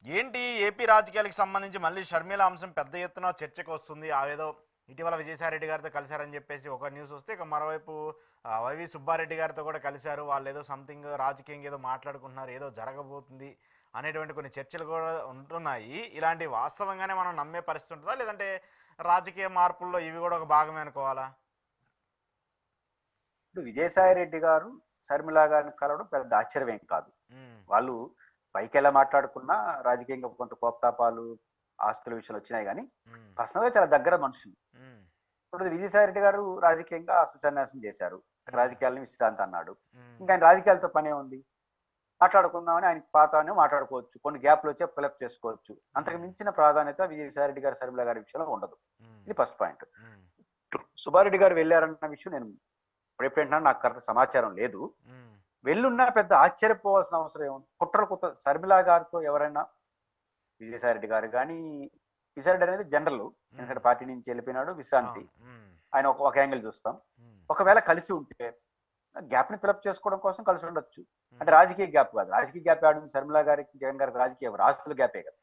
ఏంటి ఏపీ రాజకీయాలకు సంబంధించి మళ్ళీ షర్మిల అంశం పెద్ద ఎత్తున చర్చకు వస్తుంది. ఏదో ఇటీవల విజయసాయిరెడ్డి గారితో కలిశారని చెప్పేసి ఒక న్యూస్ వస్తే, ఇక మరోవైపు వైవి సుబ్బారెడ్డి గారితో కూడా కలిశారు. వాళ్ళు ఏదో సంథింగ్ రాజకీయంగా ఏదో మాట్లాడుకుంటున్నారు, ఏదో జరగబోతుంది అనేటువంటి కొన్ని చర్చలు కూడా ఉంటున్నాయి. ఇలాంటి వాస్తవంగానే మనం నమ్మే పరిస్థితి ఉంటుందా, లేదంటే రాజకీయ మార్పుల్లో ఇవి కూడా ఒక భాగమే అనుకోవాలా? ఇప్పుడు విజయసాయి రెడ్డి గారు షర్మిల గారిని కలవడం పెద్ద ఆశ్చర్యం ఏం కాదు. ఉమ్, వాళ్ళు పైకి ఎలా మాట్లాడుకున్నా రాజకీయంగా కొంత కోపతాపాలు ఆస్తుల విషయాలు వచ్చినాయి కానీ ఉమ్, పర్సనల్ గా చాలా దగ్గర మనుషులు. ఉమ్, ఇప్పుడు విజయసాయి రెడ్డి గారు రాజకీయంగా అసన్యాసం చేశారు, రాజకీయాలను విశ్రాంతి అన్నాడు. ఉమ్, ఇంకా ఆయన రాజకీయాలతో పనే ఉంది, మాట్లాడుకుందామని ఆయనకి పాతనే మాట్లాడుకోవచ్చు, కొన్ని గ్యాప్లు వచ్చే ఫిలప్ చేసుకోవచ్చు. అంతకు మించిన ప్రాధాన్యత విజయసాయి రెడ్డి గారు షర్మిల గారి విషయంలో ఉండదు. ఉమ్, ఇది ఫస్ట్ పాయింట్. ఉమ్, సుబ్బారెడ్డి గారు వెళ్ళారన్న విషయం నేను ఎప్పుడైనా నాకు కరెక్ట్ సమాచారం లేదు. ఉమ్, వెళ్ళున్నా పెద్ద ఆశ్చర్యపోవాల్సిన అవసరం ఏముంది. కుట్రలు కొత్త షర్మిల గారితో ఎవరైనా, విజయసాయి రెడ్డి గారు కానీ, విజయసాయి రెడ్డి అనేది జనరల్, ఎందుకంటే పార్టీ నుంచి వెళ్ళిపోయినాడు, విశ్రాంతి, అవును, ఉమ్, ఆయన ఒక యాంగిల్ చూస్తాం. ఉమ్, ఒకవేళ కలిసి ఉంటే గ్యాప్ ని ఫిలప్ చేసుకోవడం కోసం కలిసి ఉండొచ్చు. అంటే ఉమ్, రాజకీయ గ్యాప్ కాదు. రాజకీయ గ్యాప్ ఆడుంది షర్మిల గారికి, జగన్ గారికి రాజకీయ ఆస్తుల గ్యాపే కదా.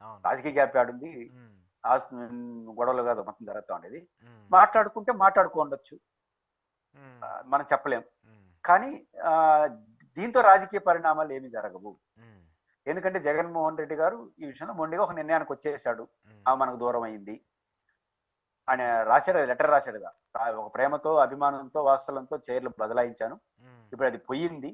అవును, రాజకీయ గ్యాప్ ఆడుంది, ఉమ్, ఆస్తు గొడవలు కాదు మొత్తం జరుగుతూ ఉండేది. ఉమ్, మాట్లాడుకుంటే మాట్లాడుకోండొచ్చు, ఉమ్, మనం చెప్పలేం. ఉమ్, కానీ ఆ దీంతో రాజకీయ పరిణామాలు ఏమి జరగవు. ఉమ్, ఎందుకంటే జగన్మోహన్ రెడ్డి గారు ఈ విషయంలో మొండిగా ఒక నిర్ణయానికి వచ్చేసాడు. ఉమ్, ఆమె మనకు దూరం అయింది, ఆయన రాశాడు, లెటర్ రాశాడుగా, ఒక ప్రేమతో అభిమానంతో వాత్సల్యంతో చైర్లు బదలాయించాను, ఉమ్, ఇప్పుడు అది పోయింది,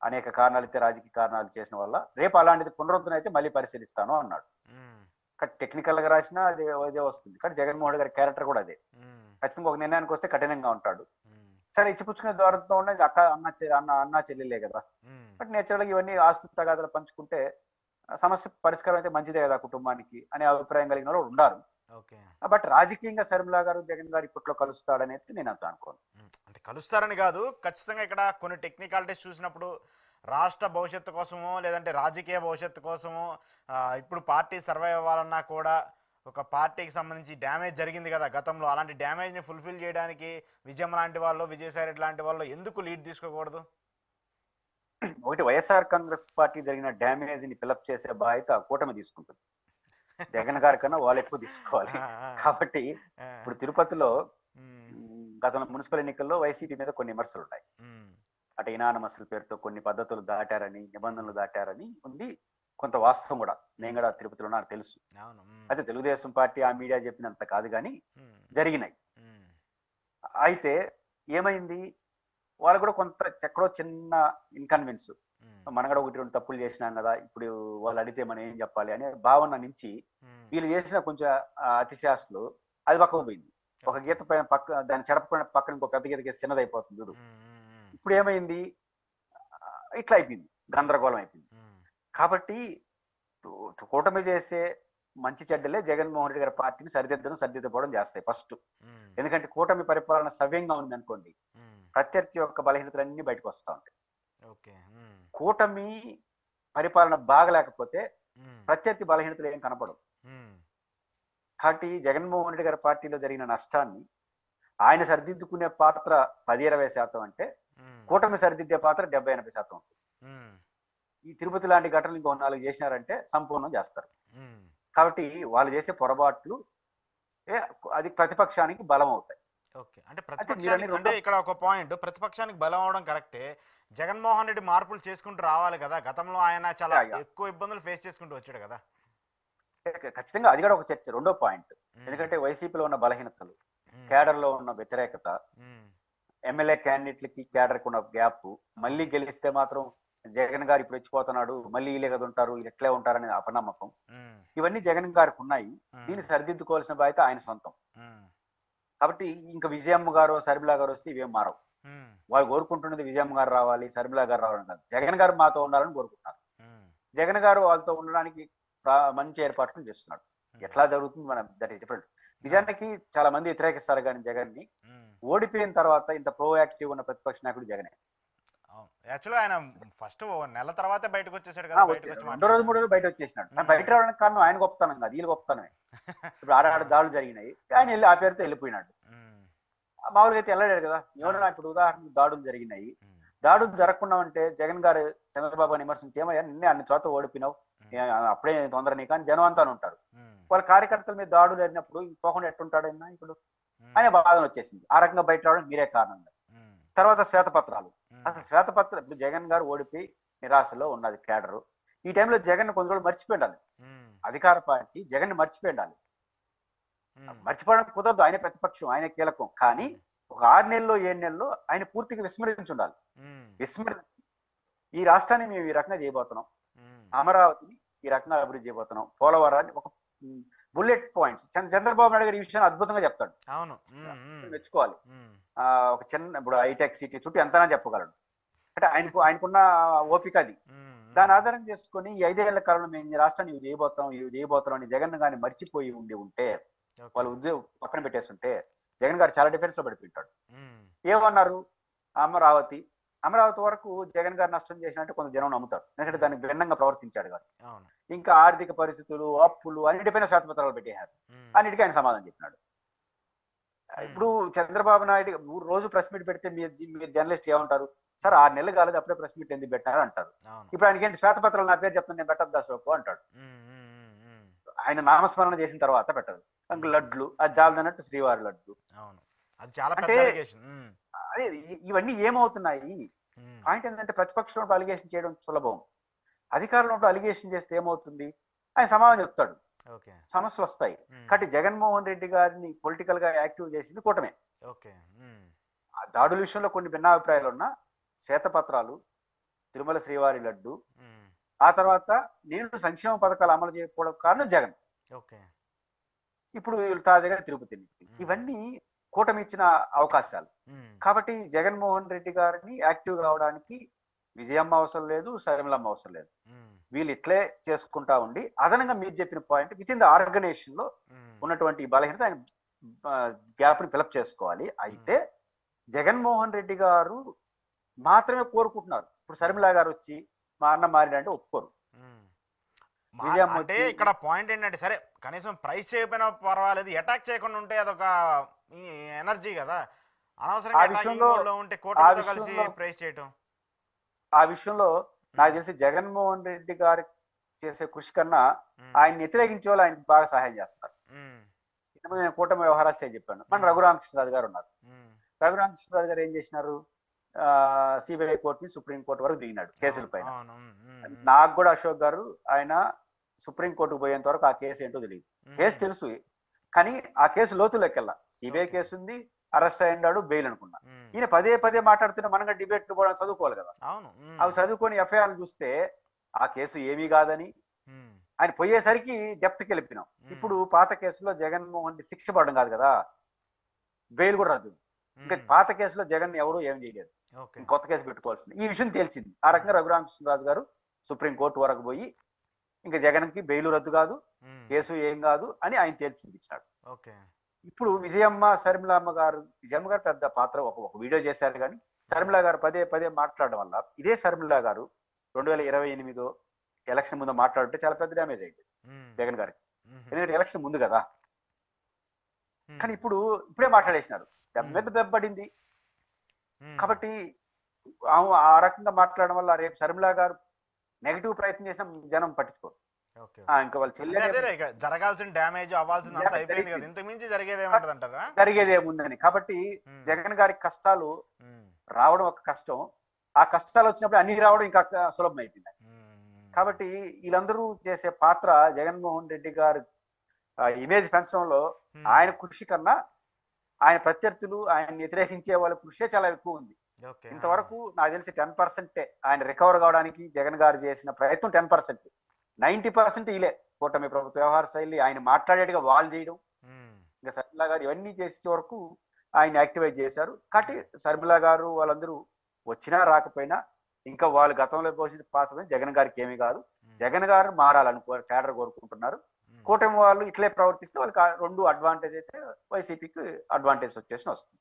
అనేక కారణాలు అయితే రాజకీయ కారణాలు చేసిన వల్ల, రేపు అలాంటిది పునరుద్ధరణ అయితే మళ్ళీ పరిశీలిస్తాను అన్నాడు. ఉమ్, కానీ టెక్నికల్ గా రాసినా అదే వస్తుంది. కానీ జగన్మోహన్ రెడ్డి గారి క్యారెక్టర్ కూడా అదే, ఉమ్, ఖచ్చితంగా ఒక నిర్ణయానికి వస్తే కఠినంగా ఉంటాడు. ఉమ్, సరే, ఇచ్చిపుచ్చుకునే ద్వారంతో ఉన్నది అక్క అన్న చెల్లెలే కదా. ఉమ్, బట్ నేచురల్గా ఇవన్నీ ఆస్తు తగాదాలు పంచుకుంటే సమస్య పరిష్కారం అయితే మంచిదే కదా కుటుంబానికి అనే అభిప్రాయం కలిగిన వాళ్ళు ఉన్నారు. ఓకే. బట్ రాజకీయంగా షర్మిల గారు జగన్ గారు ఇప్పట్లో కలుస్తాడనేది నేను అంత అనుకోను. అంటే కలుస్తారని కాదు, ఖచ్చితంగా ఇక్కడ కొన్ని టెక్నికాలిటీస్ చూసినప్పుడు రాష్ట్ర భవిష్యత్తు కోసమో లేదంటే రాజకీయ భవిష్యత్తు కోసమో ఇప్పుడు పార్టీ సర్వైవ్ అవ్వాలన్నా కూడా ఒక పార్టీకి సంబంధించి డ్యామేజ్ జరిగింది కదా గతంలో, అలాంటి డ్యామేజ్ని ఫుల్ఫిల్ చేయడానికి విజయం లాంటి వాళ్ళు, విజయసాయి రెడ్డి లాంటి వాళ్ళు ఎందుకు లీడ్ తీసుకోకూడదు? ఒకటి, వైఎస్ఆర్ కాంగ్రెస్ పార్టీ జరిగిన డ్యామేజ్ ని ఫిలప్ చేసే బాధ్యత కూటమి తీసుకుంటుంది. జగన్ గారి కన్నా వాళ్ళు ఎక్కువ తీసుకోవాలి. కాబట్టి ఇప్పుడు తిరుపతిలో గతంలో మున్సిపల్ ఎన్నికల్లో వైసీపీ మీద కొన్ని విమర్శలు ఉన్నాయి. అటు ఇనానమస్ల పేరుతో కొన్ని పద్ధతులు దాటారని, నిబంధనలు దాటారని ఉంది. కొంత వాస్తవం కూడా, నేను కూడా తిరుపతిలో నాకు తెలుసు. అయితే తెలుగుదేశం పార్టీ ఆ మీడియా చెప్పినంత కాదు కానీ జరిగినాయి. అయితే ఏమైంది, వాళ్ళు కూడా కొంత ఎక్కడో చిన్న ఇన్కన్వీన్స్, మనం కూడా ఒకటి రెండు తప్పులు చేసినాం కదా, ఇప్పుడు వాళ్ళు అడిగితే మనం ఏం చెప్పాలి అనే భావన నుంచి వీళ్ళు చేసిన కొంచెం అతిశాస్త్రులు అది పక్కకు పోయింది. ఒక గీత పైన పక్క దాన్ని చెడపకుండా పక్కన ఇంకో పెద్ద గీత గీత చిన్నదైపోతుంది చూడు. ఇప్పుడు ఏమైంది, ఇట్లా అయిపోయింది, గందరగోళం అయిపోయింది. కాబట్టి కూటమి చేసే మంచి చెడ్డలే జగన్మోహన్ రెడ్డి గారి పార్టీని సరిదిద్దపోవడం చేస్తాయి ఫస్ట్. ఎందుకంటే కూటమి పరిపాలన సవ్యంగా ఉంది అనుకోండి, ప్రత్యర్థి యొక్క బలహీనతలన్నీ బయటకు వస్తూ ఉంటాయి. కూటమి పరిపాలన బాగలేకపోతే ప్రత్యర్థి బలహీనతలు ఏం కనపడవు. కాబట్టి జగన్మోహన్ రెడ్డి గారి పార్టీలో జరిగిన నష్టాన్ని ఆయన సరిదిద్దుకునే పాత్ర 10-20% అంటే, కూటమి సరిదిద్దే పాత్ర 70-80% ఉంటుంది. ఈ తిరుపతి లాంటి ఘటనలు ఇంకో 4 చేసినారంటే సంపూర్ణం చేస్తారు. కాబట్టి వాళ్ళు చేసే పొరపాట్లు అది ప్రతిపక్షానికి బలం అవుతాయి. ఓకే. అంటే ఇక్కడ ఒక పాయింట్, ప్రతిపక్షానికి బలం అవడం కరెక్టే. జగన్మోహన్ రెడ్డి మార్పులు చేసుకుంటూ రావాలి కదా. గతంలో ఆయన చాలా ఎక్కువ ఇబ్బందులు ఫేస్ చేసుకుంటూ వచ్చాడు కదా. ఖచ్చితంగా అది కూడా ఒక చర్చ. రెండో పాయింట్, ఎందుకంటే వైసీపీలో ఉన్న బలహీనతలు, కేడర్ లో ఉన్న వ్యతిరేకత, ఎమ్మెల్యే క్యాండిడేట్లకి కేడర్ ఉన్న గ్యాప్, మళ్ళీ గెలిస్తే మాత్రం జగన్ గారు ఇప్పుడు వచ్చిపోతున్నాడు, మళ్ళీ వీళ్ళే కదా ఉంటారు, ఎట్లే ఉంటారనే అపనమ్మకం, ఇవన్నీ జగన్ గారికి ఉన్నాయి. దీన్ని సరిదిద్దుకోవాల్సిన బాధ్యత ఆయన సొంతం. కాబట్టి ఇంకా విజయమ్మ గారు, షర్మిల గారు వస్తే ఇవేం మారవు. వాళ్ళు కోరుకుంటున్నది విజయమ్మ గారు రావాలి, షర్మిల గారు రావాలని కాదు, జగన్ గారు మాతో ఉండాలని కోరుకుంటున్నారు. జగన్ గారు వాళ్ళతో ఉండడానికి మంచి ఏర్పాట్లు చేస్తున్నాడు. ఎట్లా జరుగుతుంది మన దట్ ఈస్ డిఫరెంట్. నిజానికి చాలా మంది వ్యతిరేకిస్తారు కానీ జగన్ ని, ఓడిపోయిన తర్వాత ఇంత ప్రోయాక్టివ్ ఉన్న ప్రతిపక్ష నాయకుడు జగనే. యాక్చువల్గా ఆయన ఫస్ట్ నెల తర్వాతే బయటకు వచ్చేసాడు కదా. 2 రోజు 3 రోజులు బయట వచ్చేసినాడు. బయట రావడానికి కారణం ఆయన గొప్పతనం కాదు, వీళ్ళు గొప్పతనమే. ఇప్పుడు ఆడ దాడులు జరిగినాయి, ఆయన వెళ్ళి ఆ పేరుతో వెళ్ళిపోయినాడు. మామూలుగా అయితే వెళ్ళలేడు కదా. ఎవరైనా ఇప్పుడు ఉదాహరణకు దాడులు జరిగినాయి, దాడులు జరగకుండా ఉంటే జగన్ గారు చంద్రబాబు విమర్శించి ఏమయ్యా నిన్నే అన్ని చోట్ల ఓడిపోయినావు, అప్పుడే తొందర నీ కానీ జనం అంతా ఉంటారు. వాళ్ళ కార్యకర్తల మీద దాడులు జరిగినప్పుడు పోకుండా ఎట్టుంటాడు ఆయన నాయకుడు అనే బాధన వచ్చేసింది. ఆ రకంగా బయట రావడం మీరే కారణం. తర్వాత శ్వేతపత్రాలు. అసలు శ్వేతపత్రం ఇప్పుడు జగన్ గారు ఓడిపోయి నిరాశలో ఉన్నది కేడరు. ఈ టైంలో జగన్ కొన్ని రోజులు మర్చిపోయాలి. అధికార పార్టీ జగన్ మర్చిపోయాలి. మర్చిపోవడం కుదరదు. ఆయన ప్రతిపక్షం, ఆయన కీలకం. కానీ ఒక 6 నెలల్లో 7 నెలల్లో ఆయన పూర్తిగా విస్మరించి ఉండాలి. విస్మరించి ఈ రాష్ట్రాన్ని మేము ఈ రకంగా చేయబోతున్నాం, అమరావతిని ఈ రకంగా అభివృద్ధి చేయబోతున్నాం, పోలవరాన్ని ఒక బుల్లెట్ పాయింట్స్. చంద్రబాబు నాయుడు గారు ఈ విషయాన్ని అద్భుతంగా చెప్తాడు. అవును, మెచ్చుకోవాలి. ఒక చిన్న ఇప్పుడు హైటెక్ సిటీ చుట్టూ ఎంతనా చెప్పగలడు. అంటే ఆయనకున్న ఓపిక అది. దాని ఆధారం చేసుకొని ఈ 5 ఏళ్ల కాలంలో మేము ఈ రాష్ట్రాన్ని ఇవి చేయబోతున్నాం అని జగన్ గారిని మర్చిపోయి ఉంటే వాళ్ళు ఉద్యోగం పక్కన పెట్టేస్తుంటే జగన్ గారు చాలా డిఫెన్స్ లో పడిపోయింటాడు. ఏమన్నారు? అమరావతి వరకు జగన్ గారు నష్టం చేసినట్టు కొంత జనం నమ్ముతారు. ఎందుకంటే దానికి భిన్నంగా ప్రవర్తించాడు కాదు. ఇంకా ఆర్థిక పరిస్థితులు, అప్పులు అన్నిటిపైన శ్వేతపత్రాలు పెట్టేశారు. అన్నిటికీ ఆయన సమాధానం చెప్పినాడు. ఇప్పుడు చంద్రబాబు నాయుడు రోజు ప్రెస్ మీట్ పెడితే మీరు జర్నలిస్ట్ ఏమంటారు? సార్ 6 నెలలు కాలేదు అప్పుడే ప్రెస్ మీట్ ఎందుకు పెట్టారు అంటారు. ఇప్పుడు ఆయనకి ఏంటి శ్వేతపత్రాలు నా పేరు చెప్తాను నేను పెట్టద్దు అశోక్ అంటాడు. ఆయన నామస్మరణ చేసిన తర్వాత పెట్టదు. లడ్లు అది జాలదన్నట్టు శ్రీవారి లడ్లు. అంటే అదే ఇవన్నీ ఏమవుతున్నాయి? పాయింట్ ఏంటంటే ప్రతిపక్షంలో అలిగేషన్ చేయడం సులభం, అధికారంలో అలిగేషన్ చేస్తే ఏమవుతుంది? ఆయన సమాధానం చెప్తాడు, సమస్యలు వస్తాయి. కాబట్టి జగన్మోహన్ రెడ్డి గారిని పొలిటికల్ గా యాక్టివ్ చేసింది కూటమే. దాడుల విషయంలో కొన్ని భిన్నాభిప్రాయాలు ఉన్నా శ్వేతపత్రాలు, తిరుమల శ్రీవారి లడ్డు, ఆ తర్వాత నేను సంక్షేమ పథకాలు అమలు చేయకపోవడం కారణం జగన్. ఇప్పుడు వీళ్ళు తాజాగా తిరుపతి. ఇవన్నీ కూటమి ఇచ్చిన అవకాశాలు. కాబట్టి జగన్మోహన్ రెడ్డి గారిని యాక్టివ్ కావడానికి విజయమ్మ అవసరం లేదు, శర్మిలమ్మ అవసరం లేదు. వీళ్ళు ఇట్లే చేసుకుంటా ఉండి అదనంగా మీరు చెప్పిన point with in the organization లో ఉన్నటువంటి బలహీనత ఆయన గ్యాప్ ని ఫిలప్ చేసుకోవాలి. అయితే జగన్మోహన్ రెడ్డి గారు మాత్రమే కోరుకుంటున్నారు. ఇప్పుడు శర్మిల గారు వచ్చి మా అన్న మారినంటే ఒప్పుకోరు. అంటే ఇక్కడ పాయింట్ ఏంటంటే సరే కనీసం ప్రైస్ చేయకపోయినా పర్వాలేదు, అటాక్ చేయకుండా ఉంటే అదొక ఎనర్జీ కదా. అనవసరంగా ఉంటే కూటమితో కలిసి ప్రైస్ చేయటం. ఆ విషయంలో నాకు తెలిసి జగన్మోహన్ రెడ్డి గారు చేసే కృషి కన్నా ఆయన వ్యతిరేకించే వాళ్ళు ఆయనకి బాగా సహాయం చేస్తారు. ఇంతకుముందు నేను కూటమి వ్యవహారాలు చెప్పాను. మన రఘురామకృష్ణరాజు గారు ఉన్నారు. రఘురామకృష్ణరాజు గారు ఏం చేసినారు? సిబిఐ కోర్టుని సుప్రీంకోర్టు వరకు దిగినాడు కేసుల పైన. నాకు కూడా అశోక్ గారు ఆయన సుప్రీంకోర్టుకు పోయేంత వరకు ఆ కేసు ఏంటో తెలియదు. కేసు తెలుసు కానీ ఆ కేసు లోతులోకి వెళ్ళా. సిబిఐ కేసు ఉంది, అరెస్ట్ అయ్యాడు, బెయిల్ అనుకున్నా. ఈయన పదే మాట్లాడుతున్నా మనగా డిబేట్ పోవడం చదువుకోవాలి కదా. అవి చదువుకొని ఎఫ్ఐఆర్ చూస్తే ఆ కేసు ఏమీ కాదని ఆయన పోయేసరికి డెప్త్కి వెళ్ళిపోయినాం. ఇప్పుడు పాత కేసులో జగన్మోహన్ రెడ్డి శిక్ష పడడం కాదు కదా, బెయిల్ కూడా రాదు. ఇంకా పాత కేసులో జగన్ ఎవరు ఏం చేయలేదు, కొత్త కేసు పెట్టుకోవాల్సింది. ఈ విషయం తేల్చింది. ఆ రకంగా రఘురామకృష్ణరాజు గారు సుప్రీంకోర్టు వరకు పోయి ఇంకా జగన్ కి బెయిల్ రద్దు కాదు, కేసు ఏం కాదు అని ఆయన తేల్చి చూపించాడు. ఇప్పుడు విజయమ్మ శర్మిలమ్మ గారు పెద్ద పాత్ర ఒక వీడియో చేశారు. కానీ శర్మిల గారు పదే మాట్లాడడం వల్ల ఇదే శర్మిల గారు 2028 ఎలక్షన్ ముందు మాట్లాడితే చాలా పెద్ద డ్యామేజ్ అయింది జగన్ గారికి. ఎందుకంటే ఎలక్షన్ ముందు కదా. కానీ ఇప్పుడే మాట్లాడేసినారు, దెబ్బపడింది. కాబట్టి ఆ రకంగా మాట్లాడడం వల్ల రేపు శర్మిల గారు నెగిటివ్ ప్రయత్నం చేసిన జనం పట్టించుకోరు. ఇంకా వాళ్ళు జరగాల్సిన డ్యామేజ్ అవ్వాల్సింది అంతా అయిపోయింది కదా, ఇంతకు మించి జరిగేదేముందని. కాబట్టి జగన్ గారి కష్టాలు రావడం ఒక కష్టం, ఆ కష్టాలు వచ్చినప్పుడు అన్ని రావడం ఇంకా సులభం అయిపోయింది. కాబట్టి వీళ్ళందరూ చేసే పాత్ర జగన్మోహన్ రెడ్డి గారు ఇమేజ్ పెంచడంలో ఆయన కృషి కన్నా ఆయన ప్రత్యర్థులు ఆయన వ్యతిరేకించే వాళ్ళ కృషి చాలా ఎక్కువ ఉంది. ఇంతవరకు నాకు తెలిసి 10% ఆయన రికవర్ కావడానికి జగన్ గారు చేసిన ప్రయత్నం 10%. 90% ఇలే కూటమి ప్రభుత్వ వ్యవహార శైలి, ఆయన మాట్లాడేట్టుగా వాళ్ళు చేయడం, ఇంకా శర్మిల గారు ఇవన్నీ చేసే వరకు ఆయన యాక్టివేట్ చేశారు. కాబట్టి శర్మిల గారు వాళ్ళందరూ వచ్చినా రాకపోయినా ఇంకా వాళ్ళు గతంలో పోసిన పాత్ర జగన్ గారికి ఏమీ కాదు. జగన్ గారు మారాలని కేడర్ కోరుకుంటున్నారు. కూటమి వాళ్ళు ఇట్లే ప్రవర్తిస్తే వాళ్ళకి 2 అడ్వాంటేజ్ అయితే వైసీపీకి అడ్వాంటేజ్ వచ్చేసి వస్తుంది.